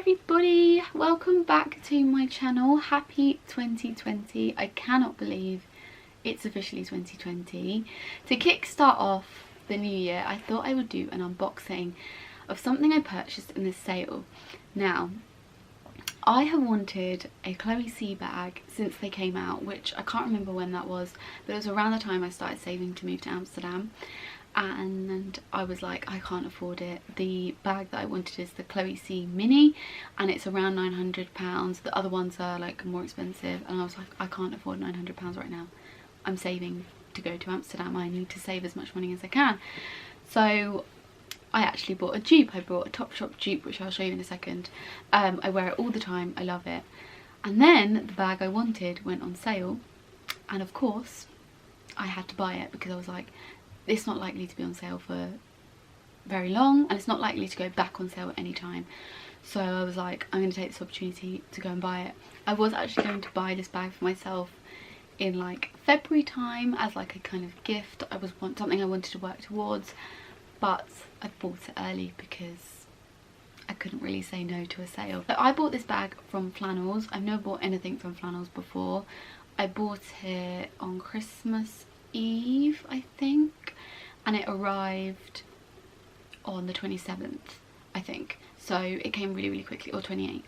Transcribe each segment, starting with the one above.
everybody, welcome back to my channel. Happy 2020. I cannot believe it's officially 2020. To kickstart off the new year, I thought I would do an unboxing of something I purchased in this sale. Now, I have wanted a Chloe C bag since they came out, which I can't remember when that was, but it was around the time I started saving to move to Amsterdam. And I was like, I can't afford it. The bag that I wanted is the Chloe C mini, and it's around £900. The other ones are like more expensive, and I was like, I can't afford £900 right now. I'm saving to go to Amsterdam. I need to save as much money as I can. So I actually bought a dupe. I bought a Topshop dupe, which I'll show you in a second. I wear it all the time. I love it. And then the bag I wanted went on sale, and of course I had to buy it because I was like, it's not likely to be on sale for very long, and it's not likely to go back on sale at any time. So I was like, I'm going to take this opportunity to go and buy it. I was actually going to buy this bag for myself in like February time as like a kind of gift. I was something I wanted to work towards, but I bought it early because I couldn't really say no to a sale. So I bought this bag from Flannels. I've never bought anything from Flannels before. I bought it on Christmas Eve, I think, and it arrived on the 27th, I think. So it came really quickly, or 28th,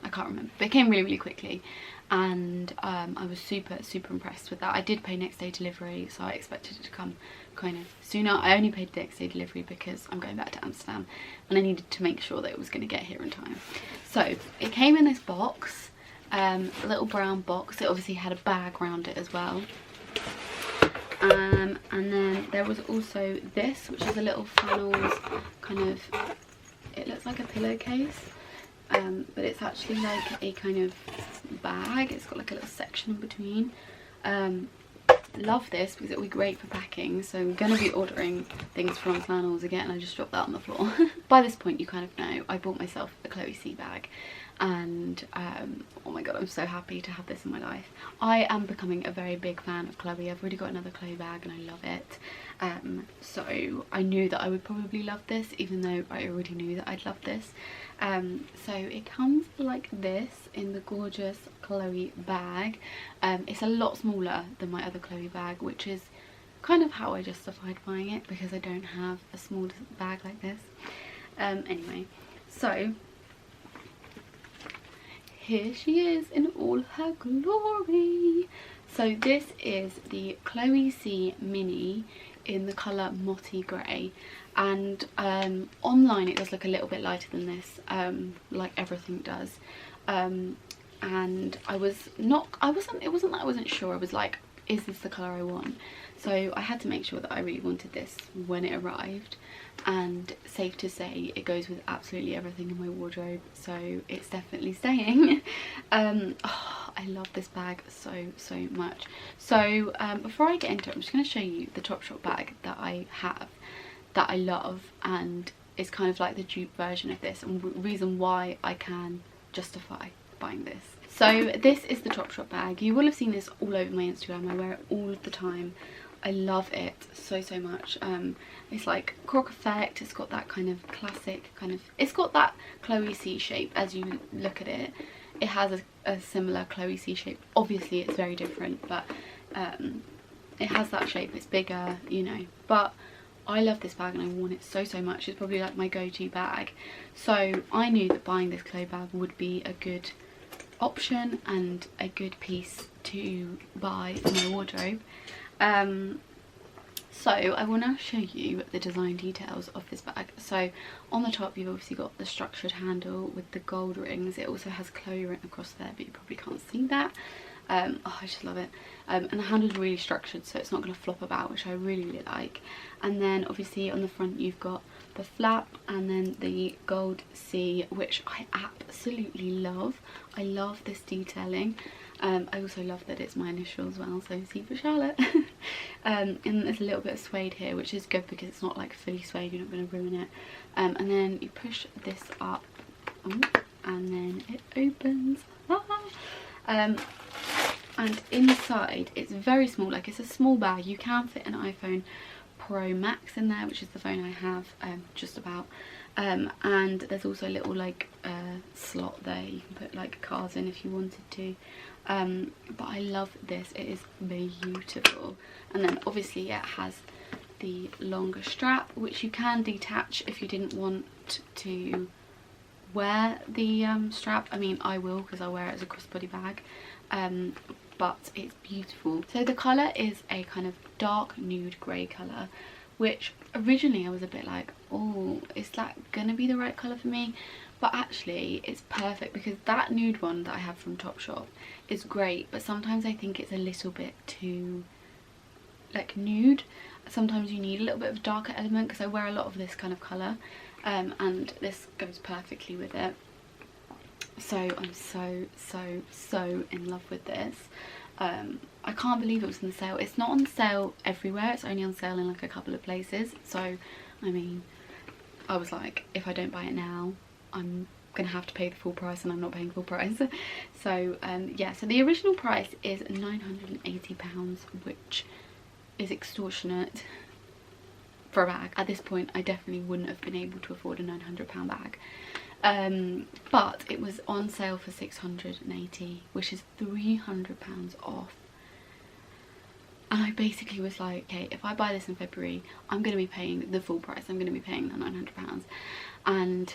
I can't remember, but it came really quickly, and I was super impressed with that. I did pay next day delivery, so I expected it to come kind of sooner. I only paid next day delivery because I'm going back to Amsterdam and I needed to make sure that it was going to get here in time. So it came in this box, a little brown box. It obviously had a bag around it as well. And then there was also this, which is a little Flannels kind of, it looks like a pillowcase, but it's actually like a kind of bag. It's got like a little section in between. Love this because it'll be great for packing, so I'm going to be ordering things from Flannels again. I just dropped that on the floor. By this point you kind of know I bought myself a Chloe C bag, and oh my god, I'm so happy to have this in my life. I am becoming a very big fan of Chloe. I've already got another Chloe bag and I love it. So I knew that I would probably love this, even though I already knew that I'd love this. So it comes like this in the gorgeous Chloe bag. It's a lot smaller than my other Chloe bag, which is kind of how I justified buying it, because I don't have a small bag like this. Anyway, so here she is in all her glory. So this is the Chloe C mini in the colour Motty Grey, and online it does look a little bit lighter than this, like everything does. And it wasn't that I wasn't sure. I was like, is this the colour I want? So I had to make sure that I really wanted this when it arrived, and safe to say it goes with absolutely everything in my wardrobe, so it's definitely staying. Oh, I love this bag so much. So before I get into it, I'm just going to show you the Topshop bag that I have, that I love, and it's kind of like the dupe version of this, and the reason why I can justify buying this. So this is the Topshop bag. You will have seen this all over my Instagram. I wear it all of the time. I love it so much. It's like croc effect. It's got that kind of classic kind of, it's got that Chloe C shape as you look at it. It has a similar Chloe C shape. Obviously it's very different, but it has that shape. It's bigger, you know, but I love this bag and I want it so much. It's probably like my go-to bag. So I knew that buying this Chloe bag would be a good option and a good piece to buy for my wardrobe. So I will now show you the design details of this bag. So on the top you've obviously got the structured handle with the gold rings. It also has Chloe written across there, but you probably can't see that. Oh, I just love it. And the handle's really structured, so it's not going to flop about, which I really like. And then obviously on the front you've got the flap and then the gold C, which I absolutely love. I love this detailing. I also love that it's my initial as well, so C for Charlotte. And there's a little bit of suede here, which is good because it's not like fully suede, you're not going to ruin it. And then you push this up, and then it opens. And inside it's very small, like it's a small bag. You can fit an iPhone Pro Max in there, which is the phone I have, just about. and there's also a little like slot there, you can put like cards in if you wanted to. But I love this, it is beautiful. And then obviously it has the longer strap, which you can detach if you didn't want to wear the strap. I mean, I will, because I wear it as a crossbody bag. But it's beautiful. So the colour is a kind of dark nude grey colour, which originally I was a bit like, oh, is that gonna be the right colour for me? But actually it's perfect, because that nude one that I have from Topshop is great, but sometimes I think it's a little bit too like nude. Sometimes you need a little bit of a darker element, because I wear a lot of this kind of colour, and this goes perfectly with it. So I'm so in love with this. I can't believe it was on sale. It's not on sale everywhere, it's only on sale in like a couple of places. So I mean, I was like, if I don't buy it now, I'm gonna have to pay the full price, and I'm not paying full price. So yeah, so the original price is £980, which is extortionate for a bag. At this point I definitely wouldn't have been able to afford a £900 bag. But it was on sale for £680, which is £300 off. And I basically was like, okay, if I buy this in February, I'm going to be paying the full price. I'm going to be paying the £900. And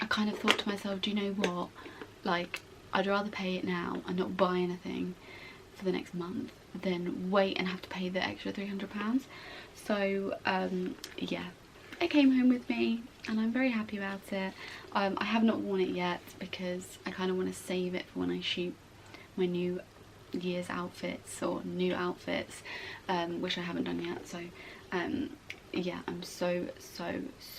I kind of thought to myself, do you know what? Like, I'd rather pay it now and not buy anything for the next month than wait and have to pay the extra £300. So, yeah. It came home with me and I'm very happy about it. I have not worn it yet because I kind of want to save it for when I shoot my new year's outfits or new outfits, which I haven't done yet. So yeah, I'm so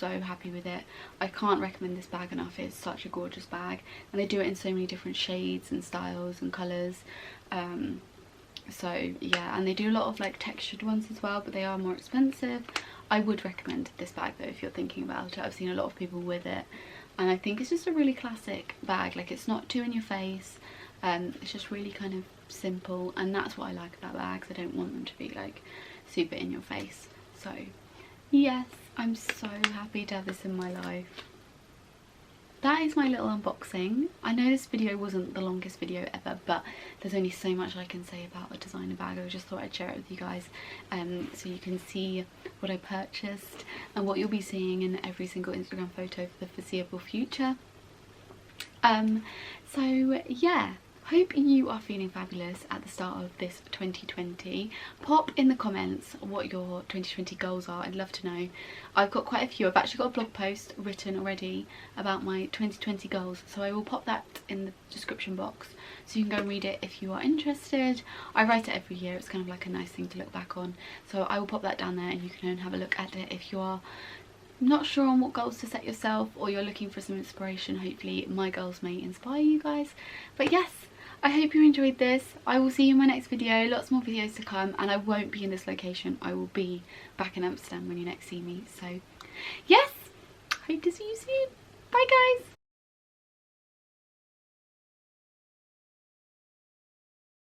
happy with it. I can't recommend this bag enough. It's such a gorgeous bag, and they do it in so many different shades and styles and colours. So yeah, and they do a lot of like textured ones as well, but they are more expensive. I would recommend this bag though if you're thinking about it. I've seen a lot of people with it, and I think it's just a really classic bag. Like, it's not too in your face, it's just really kind of simple, and that's what I like about bags. I don't want them to be like super in your face. So yes, I'm so happy to have this in my life. That is my little unboxing. I know this video wasn't the longest video ever, but there's only so much I can say about a designer bag. I just thought I'd share it with you guys, so you can see what I purchased and what you'll be seeing in every single Instagram photo for the foreseeable future. So yeah, hope you are feeling fabulous at the start of this 2020. Pop in the comments what your 2020 goals are. I'd love to know. I've got quite a few. I've actually got a blog post written already about my 2020 goals, so I will pop that in the description box so you can go and read it if you are interested. I write it every year. It's kind of like a nice thing to look back on, so I will pop that down there and you can go and have a look at it if you are not sure on what goals to set yourself, or you're looking for some inspiration. Hopefully my goals may inspire you guys. But yes, I hope you enjoyed this. I will see you in my next video. Lots more videos to come, and I won't be in this location. I will be back in Amsterdam when you next see me. So yes, hope to see you soon. Bye guys.